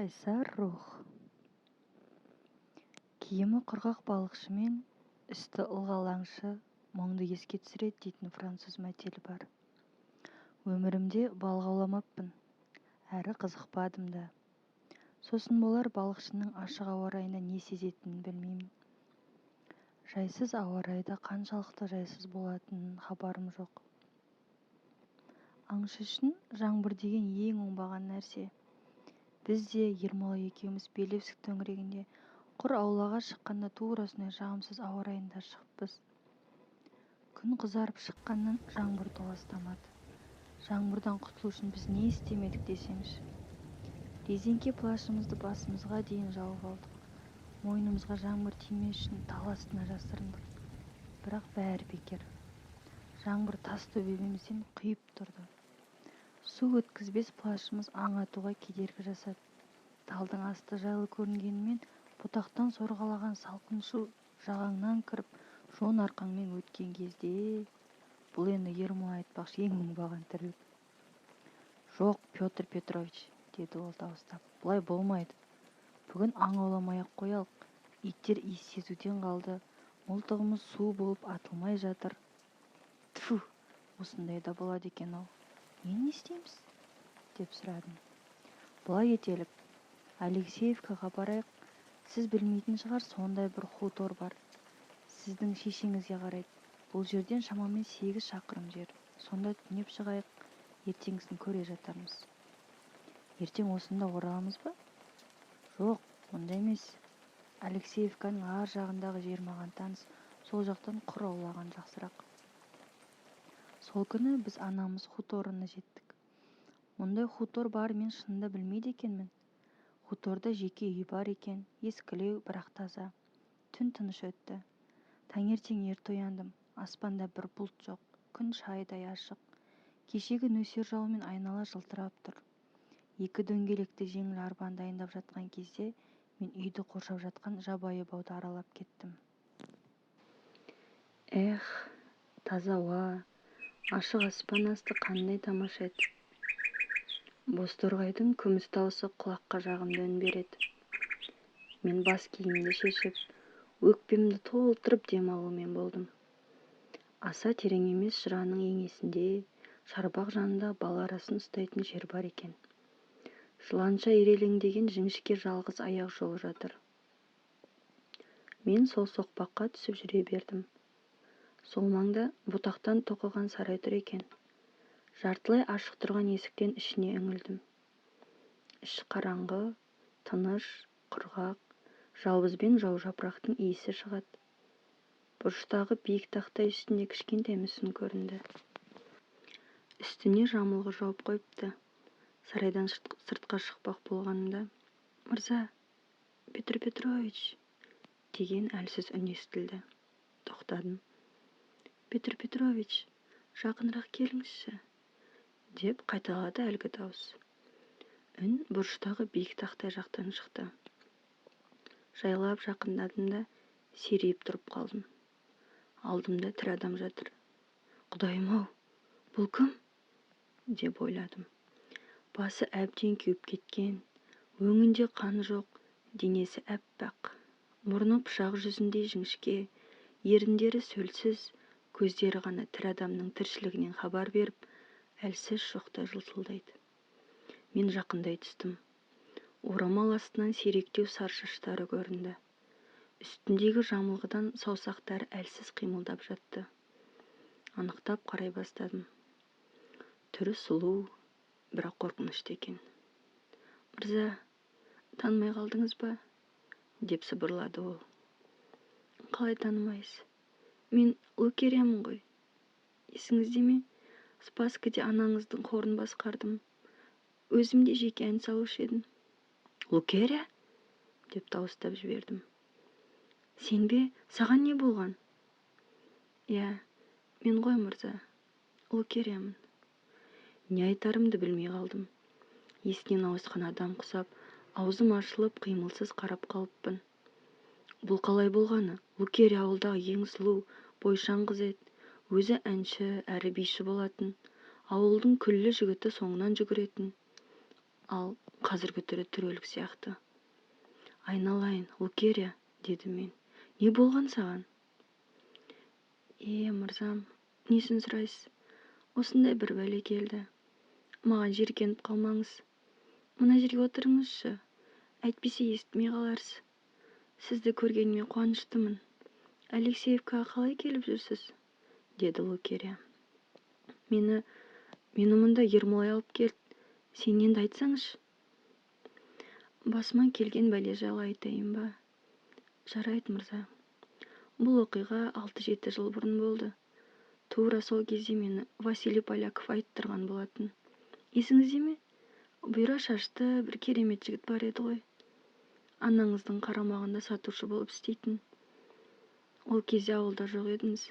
Қайсар рух. Киімі құрғақ балықшы мен үсті ылғал аңшы мұңды еске түсіреді дейтін француз мәтелі бар. Өмірімде балық ауламаппын, әрі қызықпадым да. Сосын болар балықшының ашық ауа райында не сезетінін білмеймін. Жайсыз ауа райда қаншалықты жайсыз болатынын хабарым жоқ. Аңшы үшін жаңбыр деген ең оңбаған нәрсе. Біз де Ермола екеуміз Белевск төңірегінде құр аулаға шыққанда тура осындай жағымсыз ауа райында шығыппыз. Күн қызарып шыққаннан жаңбыр толастамады. Жаңбырдан құтылу үшін біз не істемедік десеңші. Резеңке плашымызды басымызға дейін жауып алдық. Мойнымызға жаңбыр тимес үшін тал астына жасырындық. Бірақ бәрі бекер. Жаңбыр тас төбемізден құйып тұрды. Су өткізбес плашымыз аң атуға кедергі жасады. Талдың асты жайлы көрінгенімен бұтақтан сорғалаған салқын шу жағаңнан кіріп, жон арқаңмен өткен кезде, бұл енді Ермола айтпақшы ең оңбаған тірлік. Жоқ, Петр Петрович, деді ол дауыстап, бұлай болмайды. Бүгін аң ауламай-ақ қоялық. Иттер иіс сезуден қалды, мылтығымыз су болып атылмай жатыр. Тфу, осындай да болады екен-ау. Енді не істейміз? Деп сұрадым. Бұлай етелік. Алексеевкаға барайық. Сіз білмейтін шығар, сондай бір хутор бар. Сіздің шешеңізге қарайды. Бұл жерден шамамен 8 шақырым жер. Сонда түнеп шығайық. Ертеңгісін көре жатармыз. Ертең осында ораламыз ба? Жоқ, онда емес. Алексеевканың ар жағындағы жер маған таныс. Сол жақтан құр аулаған жақсырақ. Сол күні біз анамыз хуторына жеттік. Мұндай хутор бар мен шынында білмейді екенмін. Хуторда жеке үй бар екен, ескілеу, бірақ таза. Түн тыныш өтті. Таңертең ерте ояндым. Аспанда бір бұлт жоқ. Күн шайдай ашық. Кешегі нөсер жауымен айнала жылтырап тұр. Екі дөңгелекті жеңіл арбаны дайындап жатқан кезде мен үйді қоршап жатқан жабайы бауды аралап кеттім. Таза ауа, ашық аспан асты қандай тамаша еді. Бозторғайдың күміс дауысы құлаққа жағымды үн береді. Мен бас киімді шешіп, өкпемді толтырып демалумен болдым. Аса терең емес жыраның еңесінде, шарбақ жанында бала арасын ұстайтын жер бар екен. Жыланша ирелеңдеген жіңішке жалғыз аяқ жол жатыр. Мен сол соқпаққа түсіп жүре бердім. Сол маңда бұтақтан тоқыған сарай тұр екен. Жартылай ашық тұрған есіктен ішіне үңілдім. Іші қараңғы, тыныш, құрғақ, жалбыз бен жау жапырақтың иісі шығады. Бұрыштағы биік тақтай үстінде кішкентай мүсін көрінді. Үстіне жамылғы жауып қойыпты. Сарайдан сыртқа шықпақ болғанымда, «Мырза, Петр Петрович», деген әлсіз үн естілді. Тоқтадым. «Петр Петрович, жақынырақ келіңізші», деп қайталады әлгі дауыс. Үн бұрыштағы биік тақтай жақтан шықты. Жайлап жақындадым да серейіп тұрып қалдым. Алдымда тірі адам жатыр. Құдайым-ау, бұл кім? Деп ойладым. Басы әбден күйіп кеткен, өңінде қан жоқ, денесі әппақ, мұрны пышақ жүзіндей жіңішке, еріндері сөлсіз, көздері ғана тірі адамның тіршілігінен хабар беріп, әлсіз шоқтай жылтылдайды. Мен жақындай түстім. Орамал астынан сиректеу сар шаштары көрінді. Үстіндегі жамылғыдан саусақтары әлсіз қимылдап жатты. Анықтап қарай бастадым. Түрі сұлу, бірақ қорқынышты екен. «Мырза, танымай қалдыңыз ба?» деп сыбырлады ол. «Қалай танымайсыз? Мен Лукериямын ғой. Есіңізде ме? Спаскіде анаңыздың хорын басқардым. Өзім де жеке ән салушы едім». «Лукерия?» деп дауыстап жібердім. «Сен бе? Саған не болған?» «Иә, мен ғой мырза, Лукериямын». Не айтарымды білмей қалдым. Есінен ауысқан адам құсап, аузым ашылып, қимылсыз қарап қалыппын. Бұл қалай болғаны? Лукерия ауылдағы ең сұлу, бойшаң қыз еді. Өзі әнші, әрі биші болатын. Ауылдың күллі жігіті соңынан жүгіретін. Ал қазіргі түрі түрелік сияқты. Айналайын, Лукерия, деді мен. Не болған саған? Мырзам, несін сұрайсыз? Осындай бір бәле келді. Маған жеркеніп қалмаңыз. Мына жерге отырыңызшы. Әйтпесе естімей қаларсыз. Сізді көргеніме қуаныштымын. Алексеевкаға қалай келіп жүрсіз? Деді Лукерия. Мені мұнда Ермолай алып келді. Сен енді айтсаңызшы. Басыма келген бәле жайлы айтайын ба? Жарайды, мырза. Бұл оқиға 6-7 жыл бұрын болды. Тура сол кезде мені Василий Поляков айттырған болатын. Есіңізде ме? Бұйра шашты бір керемет жігіт бар еді ғой. Анаңыздың қарамағында сатушы болып істейтін. Ол кезде ауылда жоқ едіңіз.